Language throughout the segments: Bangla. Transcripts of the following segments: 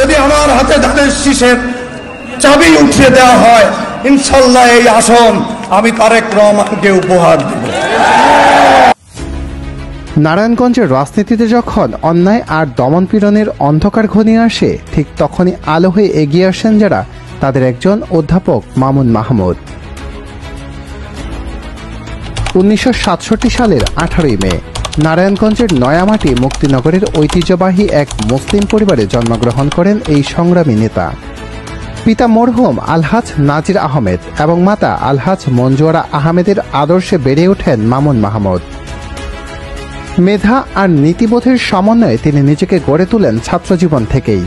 যদি আমার হাতে ধানের শীষের চাবি উঠিয়ে দেওয়া হয়, ইনশাল্লাহ এই আসন আমি তারেক রহমানকে উপহার দেব। নারায়ণগঞ্জের রাজনীতিতে যখন অন্যায় আর দমনপীড়নের অন্ধকার ঘনিয়ে আসে, ঠিক তখনই আলো হয়ে এগিয়ে আসেন যারা, তাদের একজন অধ্যাপক মামুন মাহমুদ। 1967 সালের 18 মে নারায়ণগঞ্জের নয়ামাটি মুক্তিনগরের ঐতিহ্যবাহী এক মুসলিম পরিবারে জন্মগ্রহণ করেন এই সংগ্রামী নেতা। পিতা মরহুম আলহাজ নাজির আহমেদ এবং মাতা আলহাজ মঞ্জুয়ারা আহমেদের আদর্শে বেড়ে ওঠেন মামুন মাহমুদ। মেধা আর নীতিবোধের সমন্বয়ে তিনি নিজেকে গড়ে তোলেন ছাত্রজীবন থেকেই।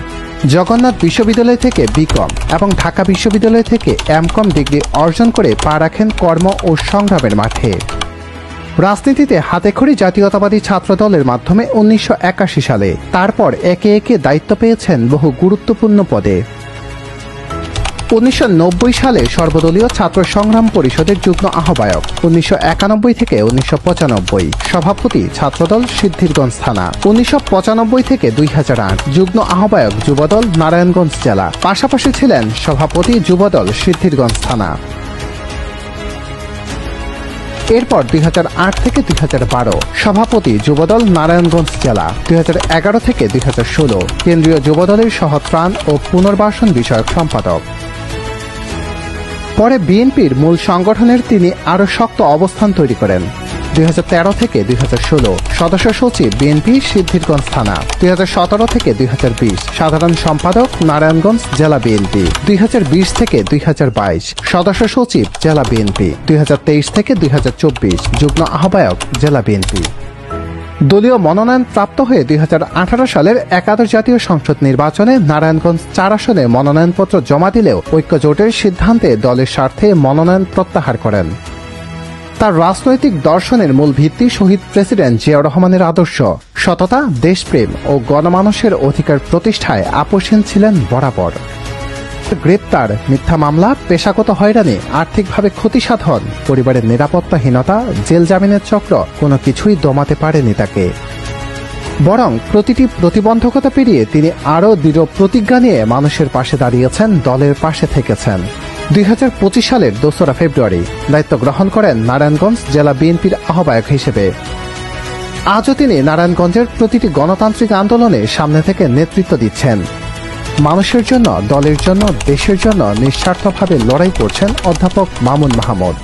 জগন্নাথ বিশ্ববিদ্যালয় থেকে বিকম এবং ঢাকা বিশ্ববিদ্যালয় থেকে এমকম ডিগ্রি অর্জন করে পা রাখেন কর্ম ও সংগ্রামের মাঠে। রাজনীতিতে হাতেখড়ি জাতীয়তাবাদী ছাত্রদলের মাধ্যমে 1981 সালে, তারপর একে একে দায়িত্ব পেয়েছেন বহু গুরুত্বপূর্ণ পদে। 1990 সালে সর্বদলীয় ছাত্র সংগ্রাম পরিষদের যুগ্ম আহ্বায়ক, 1991 থেকে 1995 সভাপতি ছাত্রদল সিদ্ধিরগঞ্জ থানা, 1995 থেকে 2008 যুগ্ম আহ্বায়ক যুবদল নারায়ণগঞ্জ জেলা, পাশাপাশি ছিলেন সভাপতি যুবদল সিদ্ধিরগঞ্জ থানা। এরপর 2008 থেকে 2012 সভাপতি যুবদল নারায়ণগঞ্জ জেলা, 2011 থেকে 2016 কেন্দ্রীয় যুবদলের সহত্রাণ ও পুনর্বাসন বিষয়ক সম্পাদক। পরে বিএনপির মূল সংগঠনের তিনি আরও শক্ত অবস্থান তৈরি করেন। 2013 থেকে 2016 সদস্য সচিব বিএনপি সিদ্ধিরগঞ্জ থানা, 2017 থেকে 2020 সাধারণ সম্পাদক নারায়ণগঞ্জ জেলা বিএনপি, 2020 থেকে 2022 সদস্য সচিব জেলা বিএনপি, 2023 থেকে 2024 যুগ্ম আহ্বায়ক জেলা বিএনপি। দলীয় মনোনয়ন প্রাপ্ত হয়ে 2018 সালের একাদশ জাতীয় সংসদ নির্বাচনে নারায়ণগঞ্জ 4 আসনে মনোনয়নপত্র জমা দিলেও ঐক্যজোটের সিদ্ধান্তে দলের স্বার্থে মনোনয়ন প্রত্যাহার করেন। তার রাজনৈতিক দর্শনের মূল ভিত্তি শহীদ প্রেসিডেন্ট জিয়াউর রহমানের আদর্শ, সততা, দেশপ্রেম ও গণমানুষের অধিকার প্রতিষ্ঠায় আপোষহীন ছিলেন বরাবর। গ্রেপ্তার, মিথ্যা মামলা, পেশাগত হয়রানি, আর্থিকভাবে ক্ষতিসাধন, পরিবারের নিরাপত্তাহীনতা, জেল জামিনের চক্র কোনো কিছুই দমাতে পারেনি তাকে। বরং প্রতিটি প্রতিবন্ধকতা পেরিয়ে তিনি আরও দৃঢ় প্রতিজ্ঞা নিয়ে মানুষের পাশে দাঁড়িয়েছেন, দলের পাশে থেকেছেন। 2025 সালের 2রা ফেব্রুয়ারি দায়িত্ব গ্রহণ করেন নারায়ণগঞ্জ জেলা বিএনপির আহ্বায়ক হিসেবে। আজও তিনি নারায়ণগঞ্জের প্রতিটি গণতান্ত্রিক আন্দোলনে সামনে থেকে নেতৃত্ব দিচ্ছেন। মানুষের জন্য, দলের জন্য, দেশের জন্য নিঃস্বার্থভাবে লড়াই করছেন অধ্যাপক মামুন মাহমুদ।